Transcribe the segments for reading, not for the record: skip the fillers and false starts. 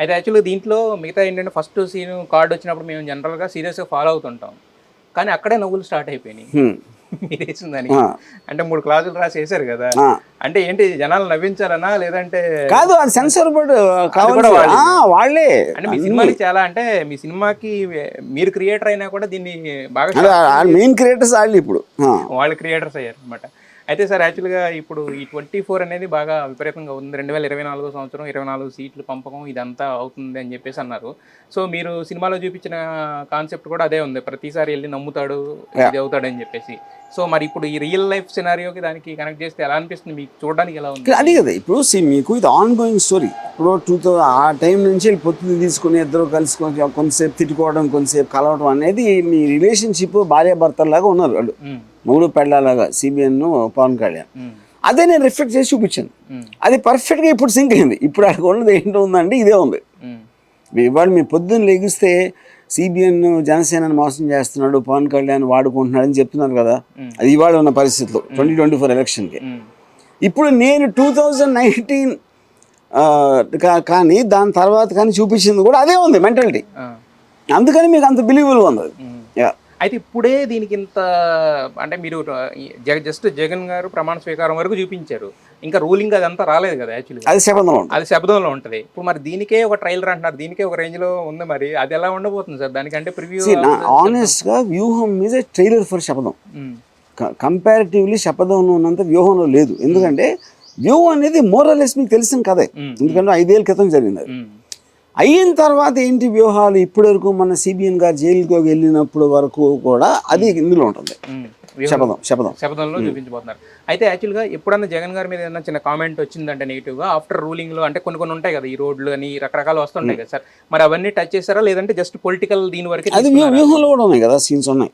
అయితే యాక్చువల్గా దీంట్లో మిగతా ఏంటంటే ఫస్ట్ సీన్ కార్డ్ వచ్చినప్పుడు మేము జనరల్గా సీరియస్గా ఫాలో అవుతుంటాం, కానీ అక్కడే నవ్వులు స్టార్ట్ అయిపోయినాయి మీరు వేసిన దానికి. అంటే 3 క్లాసులు రాసి వేసారు కదా, అంటే ఏంటి జనాలు నవ్వించాలనా లేదంటే కాదు, అది సెన్సార్ బోర్డు వాళ్ళే. అంటే మీ సినిమాకి చాలా, అంటే మీ సినిమాకి మీరు క్రియేటర్ అయినా కూడా దీన్ని బాగా మెయిన్ క్రియేటర్స్ వాళ్ళు ఇప్పుడు వాళ్ళు క్రియేటర్స్ అయ్యారు అనమాట. అయితే సార్ యాక్చువల్గా ఇప్పుడు ఈ 24 అనేది బాగా విపరీతంగా ఉంది. 2024 సంవత్సరం 24 సీట్లు పంపకం ఇదంతా అవుతుంది అని చెప్పేసి అన్నారు. సో మీరు సినిమాలో చూపించిన కాన్సెప్ట్ కూడా అదే ఉంది, ప్రతిసారి వెళ్ళి నమ్ముతాడు ఇది అవుతాడని చెప్పేసి. సో మరి ఇప్పుడు ఈ రియల్ లైఫ్ సినారియోకి దానికి కనెక్ట్ చేస్తే ఎలా అనిపిస్తుంది మీకు, చూడడానికి ఎలా ఉంది? అది కదా ఇప్పుడు మీకు ఇది ఆన్ గోయింగ్ స్టోరీ. ఇప్పుడు 2000 ఆ టైం నుంచి పొత్తులు తీసుకుని ఇద్దరు కలుసుకొని కొంతసేపు తిట్టుకోవడం కొంతసేపు కలవడం అనేది మీ రిలేషన్షిప్ భార్యాభర్తలాగా ఉన్నారు వాళ్ళు, మూడు పెళ్ళలాగా సిబిఎన్ పవన్ కళ్యాణ్. అదే నేను రిఫ్లెక్ట్ చేసి చూపించాను, అది పర్ఫెక్ట్గా ఇప్పుడు సింక్ అయింది. ఇప్పుడు అక్కడ ఉన్నది ఏంటో ఉందండి, ఇదే ఉంది. ఇవాళ మీ పొద్దున్న లెగిస్తే సిబిఎన్ జనసేనని మోసం చేస్తున్నాడు, పవన్ కళ్యాణ్ వాడుకుంటున్నాడు అని చెప్తున్నారు కదా, అది ఇవాళ ఉన్న పరిస్థితిలో 2024 ఎలక్షన్కి. ఇప్పుడు నేను 2019 కానీ దాని తర్వాత కానీ చూపించింది కూడా అదే ఉంది మెంటాలిటీ, అందుకని మీకు అంత బిలీవబుల్ ఉంది. అయితే ఇప్పుడే దీనికి ఇంత, అంటే మీరు జస్ట్ జగన్ గారు ప్రమాణ స్వీకారం వరకు చూపించారు, ఇంకా రూలింగ్ అదంతా రాలేదు కదా యాక్చువల్లీ, అది శబ్దంలో ఉంటుంది. ఇప్పుడు మరి దీనికే ఒక ట్రైలర్ అంటున్నారు, దీనికే ఒక రేంజ్ లో ఉంది, మరి అది ఎలా ఉండబోతుంది సార్? దానికంటే ప్రివ్యూ ఆనెస్ట్ గా వ్యూహం మీద ట్రైలర్ ఫర్ శపథం కంపారిటివ్లీ శపథంలో ఉన్నంత వ్యూహంలో లేదు. ఎందుకంటే వ్యూహం అనేది మోరలెస్ మీకు తెలిసిన కదే, ఎందుకంటే 5 ఏళ్ళ క్రితం జరిగింది. అది అయిన తర్వాత ఏంటి వ్యూహాలు ఇప్పటి వరకు మన సిబిఎన్ గారు జైలుకి వెళ్ళినప్పుడు వరకు కూడా అది ఇందులో ఉంటుంది, శపథంలో చూపించబోతున్నారు. అయితే యాక్చువల్గా ఎప్పుడన్నా జగన్ గారి మీద ఏదైనా చిన్న కామెంట్ వచ్చిందంటే నెగిటివ్గా ఆఫ్టర్ రూలింగ్ లో, అంటే కొన్ని ఉంటాయి కదా, ఈ రోడ్లు అని రకరకాలు వస్తుంటాయి కదా సార్, మరి అవన్నీ టచ్ చేస్తారా లేదంటే జస్ట్ పొలిటికల్ దీని వరకు? అది వ్యూహంలో కూడా ఉన్నాయి కదా, సీన్స్ ఉన్నాయి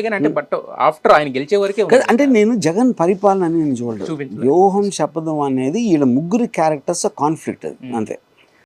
కానీ అంటే బట్ ఆఫ్టర్ ఆయన గెలిచే వరకే అంటే నేను జగన్ పరిపాలన అని నేను చూడలేదు. వ్యూహం శపథం అనేది ఈడ ముగ్గురు క్యారెక్టర్స్ కాన్ఫ్లిక్ట్, అది అంతే.